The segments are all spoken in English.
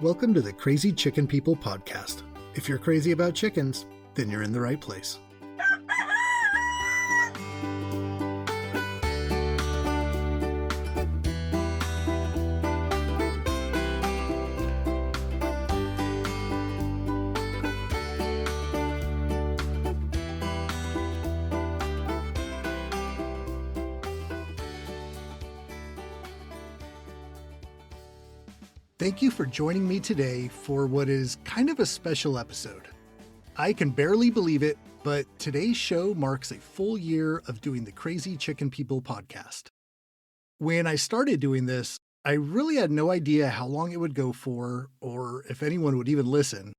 Welcome to the Crazy Chicken People podcast. If you're crazy about chickens, then you're in the right place. Thank you for joining me today for what is kind of a special episode. I can barely believe it, but today's show marks a full year of doing the Crazy Chicken People podcast. When I started doing this, I really had no idea how long it would go for, or if anyone would even listen.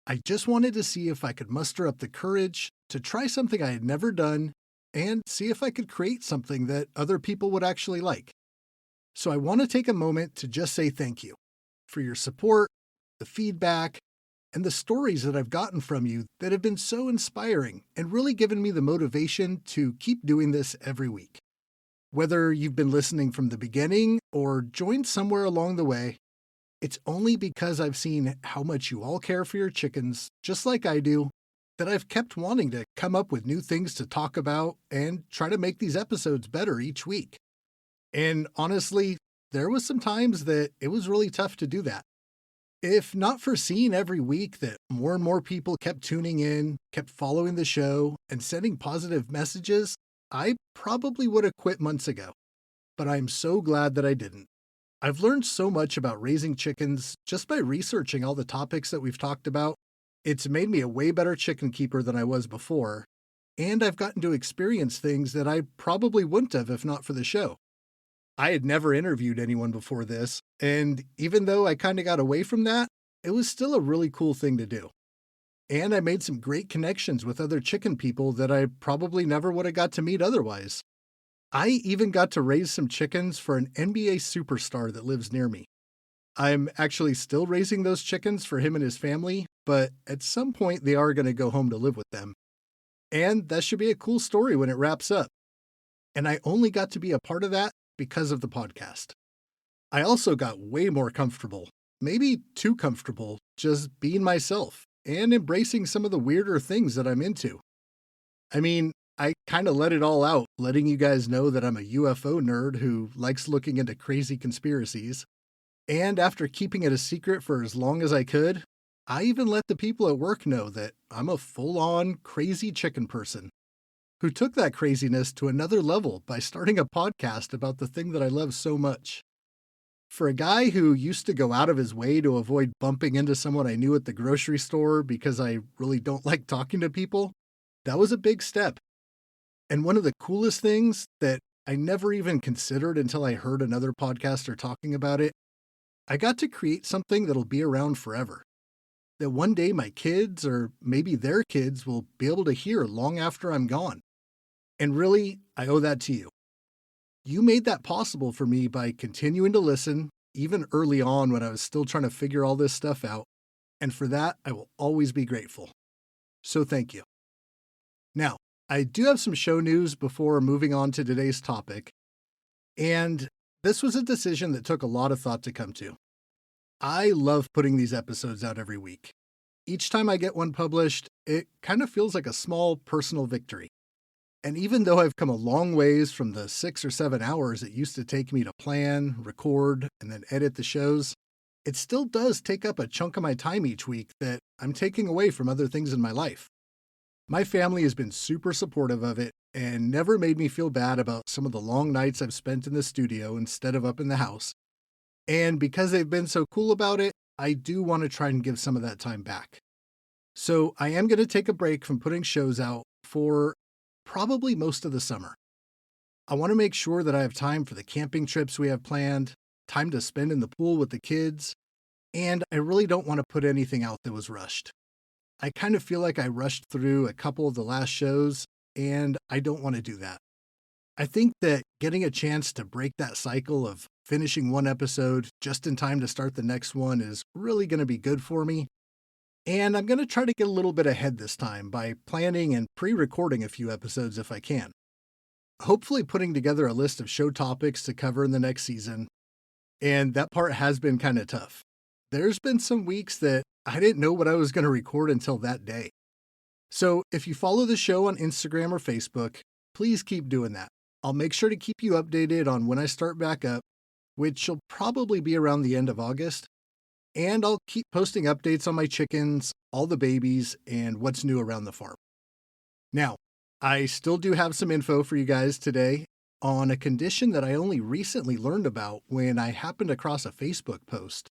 I just wanted to see if I could muster up the courage to try something I had never done and see if I could create something that other people would actually like. So I want to take a moment to just say thank you for your support, the feedback, and the stories that I've gotten from you that have been so inspiring and really given me the motivation to keep doing this every week. Whether you've been listening from the beginning or joined somewhere along the way, it's only because I've seen how much you all care for your chickens, just like I do, that I've kept wanting to come up with new things to talk about and try to make these episodes better each week. And honestly, there was some times that it was really tough to do that. If not for seeing every week that more and more people kept tuning in, kept following the show, and sending positive messages, I probably would have quit months ago. But I'm so glad that I didn't. I've learned so much about raising chickens just by researching all the topics that we've talked about. It's made me a way better chicken keeper than I was before, and I've gotten to experience things that I probably wouldn't have if not for the show. I had never interviewed anyone before this, and even though I kind of got away from that, it was still a really cool thing to do. And I made some great connections with other chicken people that I probably never would have got to meet otherwise. I even got to raise some chickens for an NBA superstar that lives near me. I'm actually still raising those chickens for him and his family, but at some point they are going to go home to live with them. And that should be a cool story when it wraps up. And I only got to be a part of that because of the podcast. I also got way more comfortable, maybe too comfortable, just being myself and embracing some of the weirder things that I'm into. I mean, I kind of let it all out, letting you guys know that I'm a UFO nerd who likes looking into crazy conspiracies. And after keeping it a secret for as long as I could, I even let the people at work know that I'm a full-on crazy chicken person who took that craziness to another level by starting a podcast about the thing that I love so much. For a guy who used to go out of his way to avoid bumping into someone I knew at the grocery store because I really don't like talking to people, that was a big step. And one of the coolest things that I never even considered until I heard another podcaster talking about it, I got to create something that'll be around forever. That one day my kids, or maybe their kids, will be able to hear long after I'm gone. And really, I owe that to you. You made that possible for me by continuing to listen, even early on when I was still trying to figure all this stuff out. And for that, I will always be grateful. So thank you. Now, I do have some show news before moving on to today's topic. And this was a decision that took a lot of thought to come to. I love putting these episodes out every week. Each time I get one published, it kind of feels like a small personal victory. And even though I've come a long ways from the 6 or 7 hours it used to take me to plan, record, and then edit the shows, it still does take up a chunk of my time each week that I'm taking away from other things in my life. My family has been super supportive of it and never made me feel bad about some of the long nights I've spent in the studio instead of up in the house. And because they've been so cool about it, I do want to try and give some of that time back. So I am going to take a break from putting shows out for probably most of the summer. I want to make sure that I have time for the camping trips we have planned, time to spend in the pool with the kids, and I really don't want to put anything out that was rushed. I kind of feel like I rushed through a couple of the last shows, and I don't want to do that. I think that getting a chance to break that cycle of finishing one episode just in time to start the next one is really going to be good for me. And I'm going to try to get a little bit ahead this time by planning and pre-recording a few episodes if I can. Hopefully putting together a list of show topics to cover in the next season. And that part has been kind of tough. there's been some weeks that I didn't know what I was going to record until that day. So if you follow the show on Instagram or Facebook, please keep doing that. I'll make sure to keep you updated on when I start back up, which will probably be around the end of August. And I'll keep posting updates on my chickens, all the babies, and what's new around the farm. Now, I still do have some info for you guys today on a condition that I only recently learned about when I happened across a Facebook post.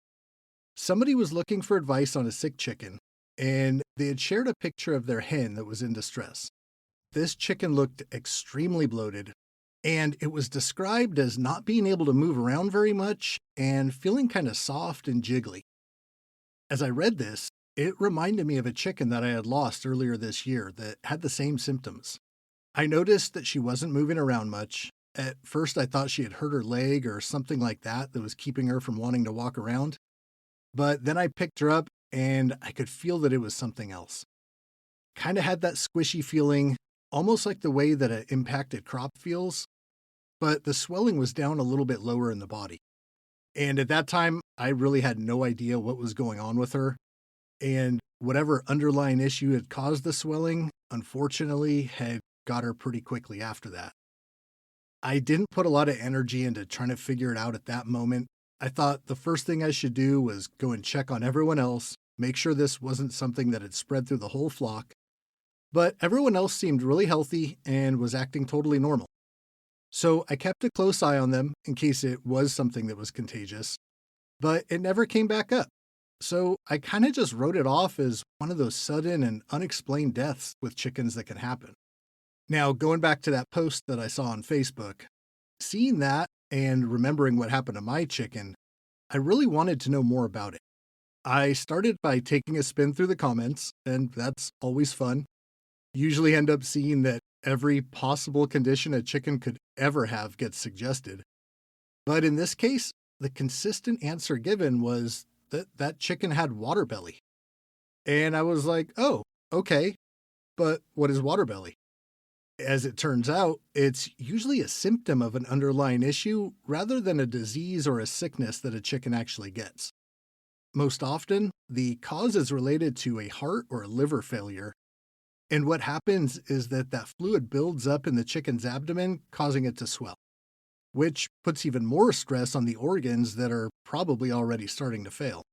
Somebody was looking for advice on a sick chicken, and they had shared a picture of their hen that was in distress. This chicken looked extremely bloated, and it was described as not being able to move around very much and feeling kind of soft and jiggly. As I read this, it reminded me of a chicken that I had lost earlier this year that had the same symptoms. I noticed that she wasn't moving around much. At first, I thought she had hurt her leg or something like that that was keeping her from wanting to walk around. But then I picked her up and I could feel that it was something else. Kind of had that squishy feeling, almost like the way that an impacted crop feels, but the swelling was down a little bit lower in the body. And at that time, I really had no idea what was going on with her. And whatever underlying issue had caused the swelling, unfortunately, had got her pretty quickly after that. I didn't put a lot of energy into trying to figure it out at that moment. I thought the first thing I should do was go and check on everyone else, make sure this wasn't something that had spread through the whole flock. But everyone else seemed really healthy and was acting totally normal. So I kept a close eye on them in case it was something that was contagious, but it never came back up. So I kind of just wrote it off as one of those sudden and unexplained deaths with chickens that can happen. Now, going back to that post that I saw on Facebook, seeing that and remembering what happened to my chicken, I really wanted to know more about it. I started by taking a spin through the comments, and that's always fun. Usually end up seeing that every possible condition a chicken could ever have gets suggested. But in this case, the consistent answer given was that that chicken had water belly. And I was like, oh, okay, but what is water belly? As it turns out, it's usually a symptom of an underlying issue rather than a disease or a sickness that a chicken actually gets. Most often, the cause is related to a heart or a liver failure. And what happens is that fluid builds up in the chicken's abdomen, causing it to swell, which puts even more stress on the organs that are probably already starting to fail.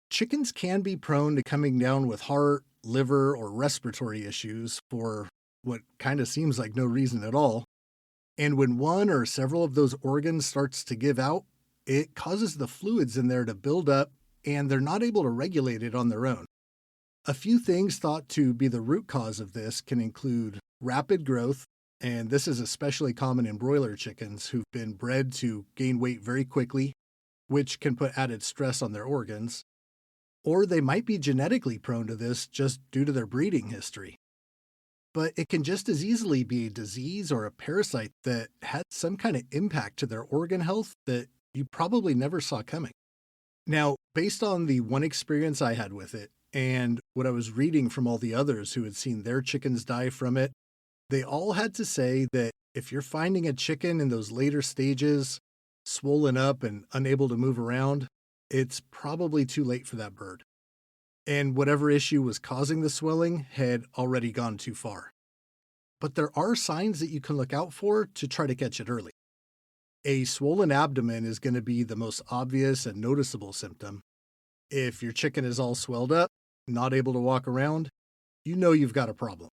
Chickens can be prone to coming down with heart, liver, or respiratory issues for what kind of seems like no reason at all. And when one or several of those organs starts to give out, it causes the fluids in there to build up and they're not able to regulate it on their own. A few things thought to be the root cause of this can include rapid growth, and this is especially common in broiler chickens who've been bred to gain weight very quickly, which can put added stress on their organs. Or they might be genetically prone to this just due to their breeding history. But it can just as easily be a disease or a parasite that had some kind of impact to their organ health that you probably never saw coming. Now, based on the one experience I had with it, and what I was reading from all the others who had seen their chickens die from it, they all had to say that if you're finding a chicken in those later stages, swollen up and unable to move around, it's probably too late for that bird. And whatever issue was causing the swelling had already gone too far. But there are signs that you can look out for to try to catch it early. A swollen abdomen is going to be the most obvious and noticeable symptom. If your chicken is all swelled up, not able to walk around, you know you've got a problem.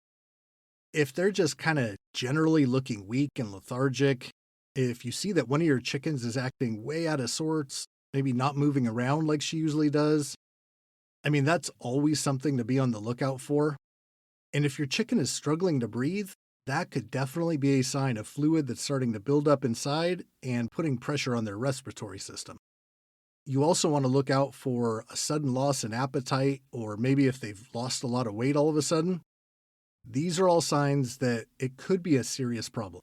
If they're just kind of generally looking weak and lethargic, if you see that one of your chickens is acting way out of sorts, maybe not moving around like she usually does, that's always something to be on the lookout for. And if your chicken is struggling to breathe, that could definitely be a sign of fluid that's starting to build up inside and putting pressure on their respiratory system. You also want to look out for a sudden loss in appetite, or maybe if they've lost a lot of weight all of a sudden. These are all signs that it could be a serious problem.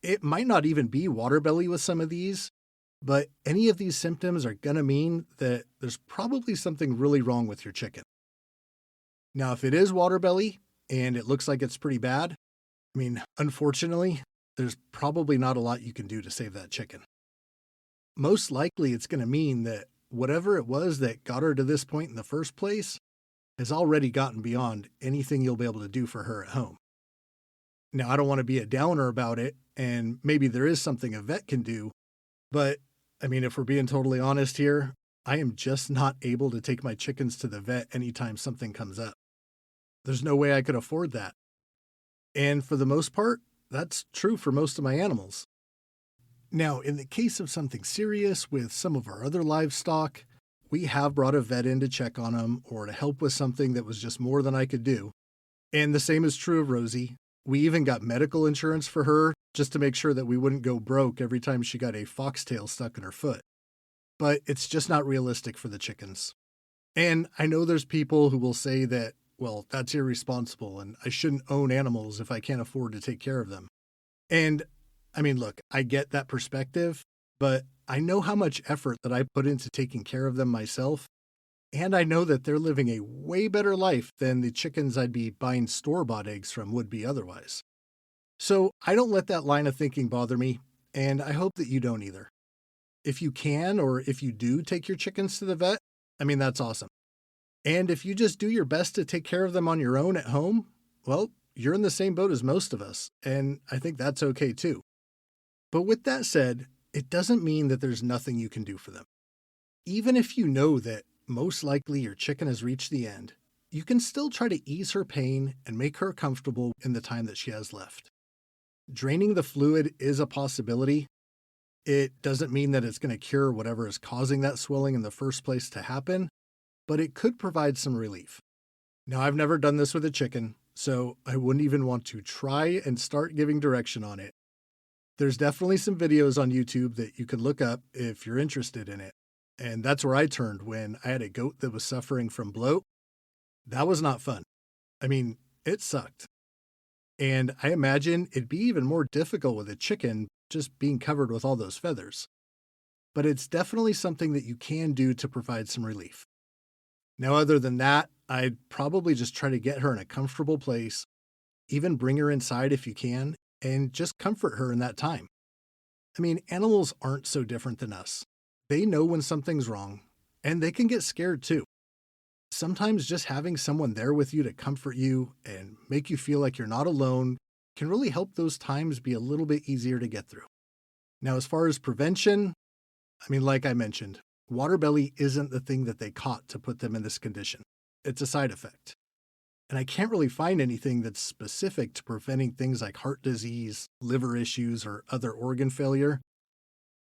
It might not even be water belly with some of these, but any of these symptoms are going to mean that there's probably something really wrong with your chicken. Now, if it is water belly and it looks like it's pretty bad, unfortunately, there's probably not a lot you can do to save that chicken. Most likely it's going to mean that whatever it was that got her to this point in the first place has already gotten beyond anything you'll be able to do for her at home. Now, I don't want to be a downer about it, and maybe there is something a vet can do, but I mean, if we're being totally honest here, I am just not able to take my chickens to the vet anytime something comes up. There's no way I could afford that. And for the most part, that's true for most of my animals. Now, in the case of something serious with some of our other livestock, we have brought a vet in to check on them or to help with something that was just more than I could do. And the same is true of Rosie. We even got medical insurance for her just to make sure that we wouldn't go broke every time she got a foxtail stuck in her foot. But it's just not realistic for the chickens. And I know there's people who will say that, well, that's irresponsible and I shouldn't own animals if I can't afford to take care of them. And I mean, look, I get that perspective, but I know how much effort that I put into taking care of them myself. And I know that they're living a way better life than the chickens I'd be buying store-bought eggs from would be otherwise. So I don't let that line of thinking bother me, and I hope that you don't either. If you can, or if you do take your chickens to the vet, I mean, that's awesome. And if you just do your best to take care of them on your own at home, well, you're in the same boat as most of us, and I think that's okay too. But with that said, it doesn't mean that there's nothing you can do for them. Even if you know that most likely your chicken has reached the end, you can still try to ease her pain and make her comfortable in the time that she has left. Draining the fluid is a possibility. It doesn't mean that it's going to cure whatever is causing that swelling in the first place to happen, but it could provide some relief. Now, I've never done this with a chicken, so I wouldn't even want to try and start giving direction on it. There's definitely some videos on YouTube that you can look up if you're interested in it. And that's where I turned when I had a goat that was suffering from bloat. That was not fun. I mean, it sucked. And I imagine it'd be even more difficult with a chicken just being covered with all those feathers. But it's definitely something that you can do to provide some relief. Now, other than that, I'd probably just try to get her in a comfortable place, even bring her inside if you can, and just comfort her in that time. I mean, animals aren't so different than us. They know when something's wrong, and they can get scared too. Sometimes just having someone there with you to comfort you and make you feel like you're not alone can really help those times be a little bit easier to get through. Now, as far as prevention, I mean, like I mentioned, water belly isn't the thing that they caught to put them in this condition. It's a side effect. And I can't really find anything that's specific to preventing things like heart disease, liver issues, or other organ failure,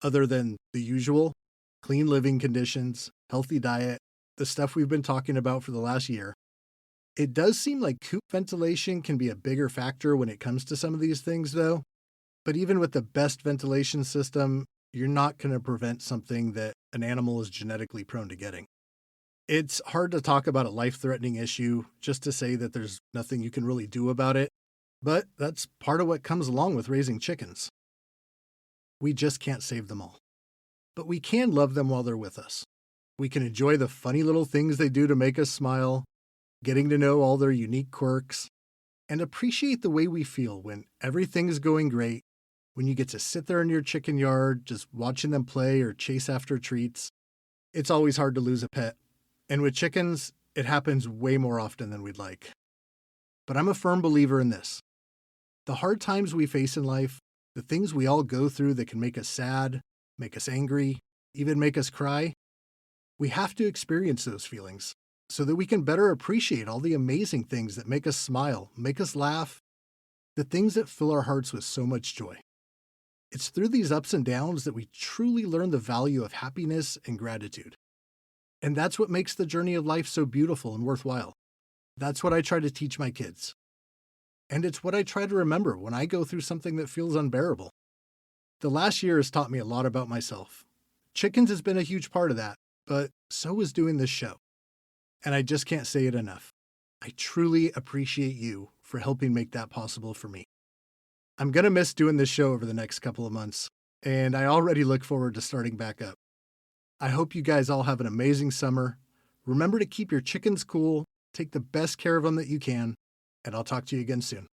other than the usual: clean living conditions, healthy diet, the stuff we've been talking about for the last year. It does seem like coop ventilation can be a bigger factor when it comes to some of these things, though. But even with the best ventilation system, you're not going to prevent something that an animal is genetically prone to getting. It's hard to talk about a life-threatening issue just to say that there's nothing you can really do about it, but that's part of what comes along with raising chickens. We just can't save them all. But we can love them while they're with us. We can enjoy the funny little things they do to make us smile, getting to know all their unique quirks, and appreciate the way we feel when everything's going great, when you get to sit there in your chicken yard just watching them play or chase after treats. It's always hard to lose a pet. And with chickens, it happens way more often than we'd like. But I'm a firm believer in this. The hard times we face in life, the things we all go through that can make us sad, make us angry, even make us cry, we have to experience those feelings so that we can better appreciate all the amazing things that make us smile, make us laugh, the things that fill our hearts with so much joy. It's through these ups and downs that we truly learn the value of happiness and gratitude. And that's what makes the journey of life so beautiful and worthwhile. That's what I try to teach my kids. And it's what I try to remember when I go through something that feels unbearable. The last year has taught me a lot about myself. Chickens has been a huge part of that, but so is doing this show. And I just can't say it enough. I truly appreciate you for helping make that possible for me. I'm going to miss doing this show over the next couple of months, and I already look forward to starting back up. I hope you guys all have an amazing summer. Remember to keep your chickens cool, take the best care of them that you can, and I'll talk to you again soon.